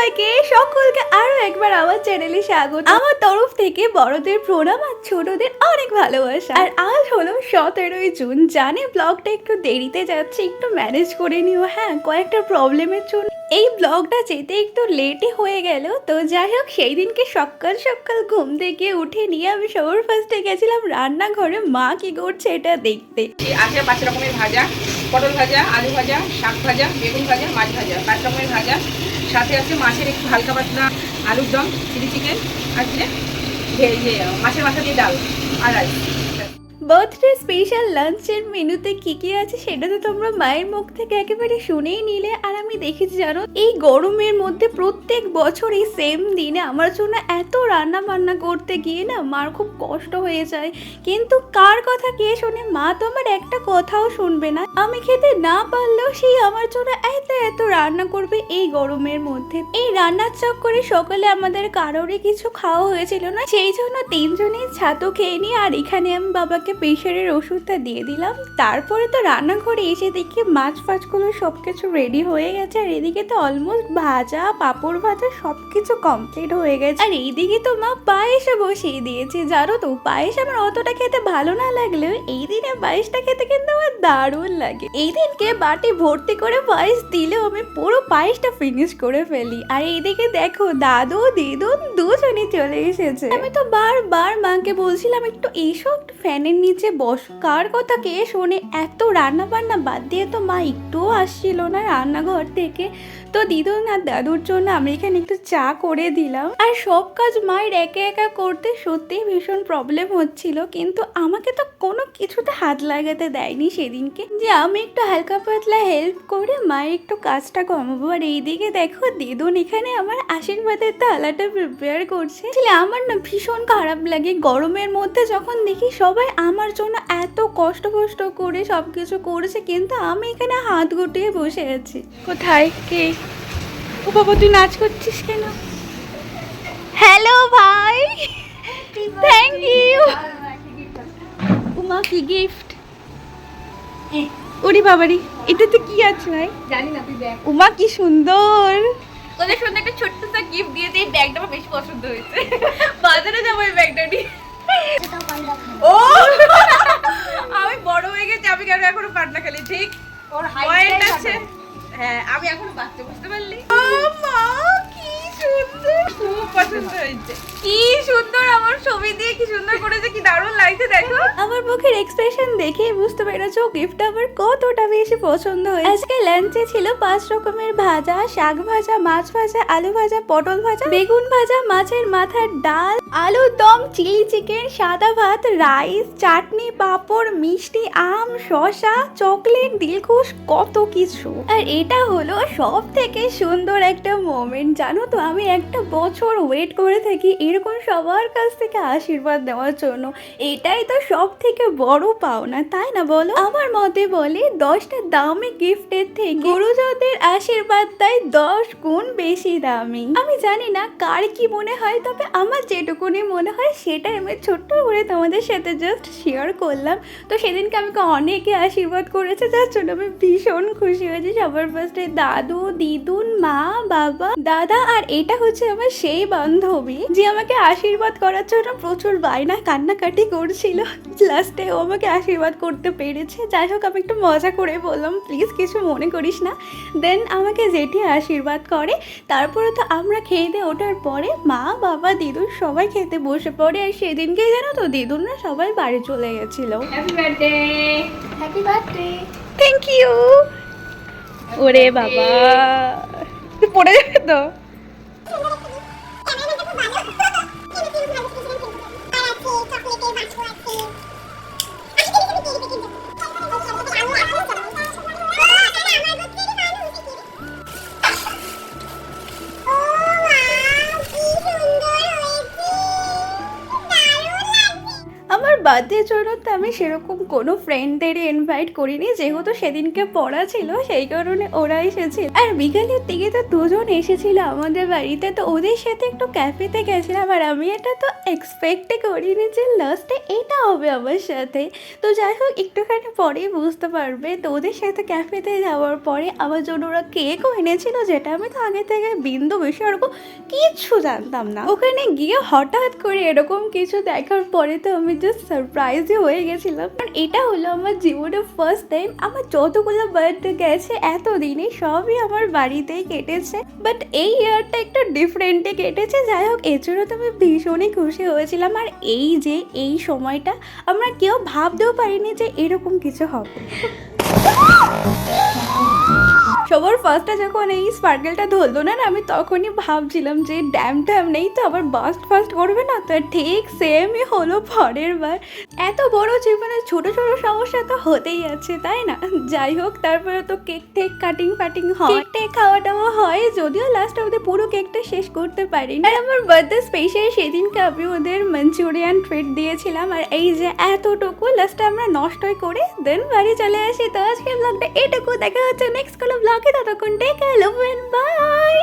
সবাইকে সকলকে আরো একবার আমার চ্যানেলে স্বাগত। আমার তরফ থেকে বড়দের প্রণাম আর ছোটদের অনেক ভালোবাসা। আর আজ হলো 17ই জুন। জানি ব্লগটা একটু দেরিতে যাচ্ছে, একটু ম্যানেজ করে নিও। হ্যাঁ, কয়েকটা প্রবলেমের জন্য এই ব্লগটা যেতে একটু লেটই হয়ে গেল। তো যাই হোক, সেই দিনকে সকাল সকাল ঘুম থেকে উঠে নিয়ে আমি সবার ফার্স্টে গেছিলাম রান্নাঘরে মা কি করছে এটা দেখতে। আছে 5 রকমের ভাজা, পটল ভাজা, আলু ভাজা, শাক ভাজা, বেগুন ভাজা, মাছ ভাজা, 5 রকমের ভাজা। সাথে আছে মাছের একটু হালকা পাতলা আলুর দম, চিলি চিকেন, আর মাছের মাথা দিয়ে ডাল আর রাইস। বার্থডে স্পেশাল লাঞ্চের মেনুতে কি কি আছে সেটা তো তোমরা মায়ের মুখ থেকে একেবারে শুনেই নিলে। আর আমি দেখেছি জানো, এই গরমের মধ্যে প্রত্যেক বছর এই সেম দিনে আমার জন্য এত রান্না বান্না করতে গিয়ে না মার খুব কষ্ট হয়ে যায়। কিন্তু কার কথা কে শোনে? মা তো আমার একটা কথাও শুনবে না। আমি খেতে না পারলেও সেই আমার জন্য এত এত রান্না করবে এই গরমের মধ্যে। এই রান্নার চক্করে সকালে আমাদের কারোরই কিছু খাওয়া হয়েছিল না, সেই জন্য 3 জনেই ছাতু খেয়ে নিই। আর এখানে আমি বাবাকে প্রেশারের ওষুধটা দিয়ে দিলাম। তারপরে তো রান্নাঘরে এসে দেখি মাছ ফাছগুলো সবকিছু রেডি হয়ে গেছে। আর এদিকে তো অলমোস্ট ভাজা, পাঁপড় ভাজা সবকিছু কমপ্লিট হয়ে গেছে। আর এইদিকে তো মা পায়েসে বসিয়ে দিয়েছে। জানো তো, পায়েস আমার অতটা খেতে ভালো না লাগলেও এই দিনে পায়েসটা খেতে কিন্তু আমার দারুণ লাগে। এই দিনকে বাটি ভর্তি করে পায়েস দিলেও আমি পুরো পায়েসটা ফিনিশ করে ফেলি। আর এইদিকে দেখো, দাদু দিদুন দুজনই চলে এসেছে। আমি তো বারবার মাকে বলছিলাম একটু এসো, একটু ফ্যানের নিচে বস। কার কথা কে শোনে? এত রান্না বান্না বাদ দিয়ে তো মা একটুও আসছিল না রান্নাঘর থেকে। তো দিদুন আর দাদুর জন্য আমি এখানে একটু চা করে দিলাম। আর সব কাজ মায়ের একা একা করতে সত্যিই ভীষণ প্রবলেম হচ্ছিল, কিন্তু আমাকে তো কোনো কিছুতে হাত লাগাতে দেয়নি সেদিনকে, যে আমি একটু হালকা পাতলা হেল্প করে মায়ের একটু কাজটা কমাবো। আর এইদিকে দেখো, দিদুন এখানে আমার আশীর্বাদের থালাটা প্রিপেয়ার করছে। আমার না ভীষণ খারাপ লাগে গরমের মধ্যে যখন দেখি সবাই আমার জন্য এত কষ্ট করে সবকিছু করেছে, কিন্তু আমি এখানে হাত গুটিয়ে বসে আছি। কোথায় কে? ও বাবা, তুই নাচ করছিস কেন? হ্যালো ভাই, থ্যাংক ইউ। উমা, কি গিফট? ওরে বাবারি, এটাতে কি আছে ভাই? জানি না, তুই দেখ। উমা, কি সুন্দর। ওদের সঙ্গে একটা ছোট্ট একটা গিফট দিয়েছে। এই ব্যাগটা আমার বেশি পছন্দ হয়েছে। বাজারে যাবো এই ব্যাগটা নিয়ে। ও আমি বড় হয়ে গেছি, আমি কেন এখনো পাটনা খেলি? ঠিক ওর হাইট আছে। হ্যাঁ, আমি এখনো বাচ্চা, বুঝতে পারলি? মা, কি সুন্দর, খুব পছন্দ হয়েছে। কি সুন্দর, আমার ছবি দিয়ে কি সুন্দর করেছে, কি দারুণ লাগছে। দেখো, আমার মুখের এক্সপ্রেশন দেখেই বুঝতে পেরেছো গিফটটা আমার কতটা বেশি পছন্দ হয়েছে। আজকে লাঞ্চে ছিল 5 রকমের ভাজা, শাক ভাজা, মাছ ভাজা, আলু ভাজা, পটল ভাজা, বেগুন ভাজা, মাছের মাথার ডাল, আলুর দম, চিলি চিকেন, সাদা ভাত, রাইস, চাটনি, পাঁপড়, মিষ্টি, আম, শসা, চকলেট, দিলখুশ, কত কিছু। আর এটা হলো সব থেকে সুন্দর একটা মোমেন্ট। জানো তো, আমি একটা বছর ওয়েট করে থাকি এরকম সবার কাছ থেকে আশীর্বাদ নেওয়ার জন্য। এটাই তো সব থেকে বড় পাওনা, তাই না বলো? আমার মতে বলে 10টা দামি গিফটের থেকে গুরুজনদের আশীর্বাদ দেয় 10 গুণ বেশি দামি। আমি জানি না কার কি মনে হয়, তবে আমার যেটুকুনি মনে হয় সেটাই আমি ছোট্ট করে তোমাদের সাথে জাস্ট শেয়ার করলাম। তো সেদিনকে আমাকে অনেকে আশীর্বাদ করেছে, যার জন্য আমি ভীষণ খুশি হয়েছি। সবার ফার্স্টে দাদু, দিদুন, মা, বাবা, দাদা। আর এটা হচ্ছে আমার সেই বান্ধবী যে আমাকে আশীর্বাদ করার জন্য প্রচুর বায়না কান্নাকাটি করছিল। লাস্টে ও আমাকে আশীর্বাদ করতে পেরেছে। যাই হোক, আমি একটু মজা করে বললাম, প্লিজ কিছু মনে করিস না। দেন আমাকে জেঠি আশীর্বাদ করে। তারপরে তো আমরা খেয়ে দিয়ে ওঠার পরে মা, বাবা, দিদুন সবাই খেতে বসে পড়ে। আর সেদিনকে জানো তো, দিদুনরা সবাই বাড়ি চলে গেছিল। Happy birthday. Happy birthday. Thank you. ওরে বাবা, তুই পড়ে যাবে তো। আমার বার্থডের জন্য তো আমি সেরকম কোনো ফ্রেন্ডদেরই ইনভাইট করিনি, যেহেতু সেদিনকে পড়া ছিল সেই কারণে ওরা এসেছিল। আর বিকালের দিকে তো দুজন এসেছিল আমাদের বাড়িতে, তো ওদের সাথে একটু ক্যাফেতে গেছিলাম। আর আমি এটা তো এক্সপেক্টই করিনি যে লাস্টে এটা হবে আমার সাথে। তো যাই হোক, একটুখানি পরেই বুঝতে পারবে। তো ওদের সাথে ক্যাফেতে যাওয়ার পরে আমার জন্য ওরা কেকও এনেছিল, যেটা আমি তো আগে থেকে বিন্দু বিসর্গ কিচ্ছু জানতাম না। ওখানে গিয়ে হঠাৎ করে এরকম কিছু দেখার পরে তো আমি জাস্ট সারপ্রাইজই হয়ে গেছিলাম। কারণ এটা হলো আমার জীবনের ফার্স্ট টাইম। আমার যতগুলো বার্থডে গেছে এতদিনে সবই আমার বাড়িতেই কেটেছে, বাট এই ইয়ারটা একটু ডিফারেন্টে কেটেছে। যাই হোক, এর জন্য তো আমি ভীষণই খুশি হয়েছিলাম। আর এই যে এই সময়টা আমরা কেউ ভাবতেও পারিনি যে এরকম কিছু হবে। সবার ফার্স্টে যখন এই স্পার্কেলটা ধরলো না, আমি তখনই ভাবছিলাম যে ড্যাম নেই তো আবার বাস্ট করবে না। তো ঠিক সেমই হলো পরের বার। এত বড় জীবনে ছোট ছোট সমস্যা তো হতেই আছে, তাই না? যাই হোক, তারপরে তো কেক কাটিং হয়, কেক খাওয়া টাওয়া হয়, যদিও লাস্ট অবধি পুরো কেকটা শেষ করতে পারিনি। আর আমার বার্থডে স্পেশাল সেদিনকে আমি ওদের মাঞ্চুরিয়ান ট্রিট দিয়েছিলাম। আর এই যে এতটুকু লাস্টে আমরা নষ্টই করে দেন বাড়ি চলে আসি। তো আজকে ব্লগটা এটুকু, দেখা হচ্ছে নেক্সট কোনো ব্লগে। ততক্ষণ take care, love and by.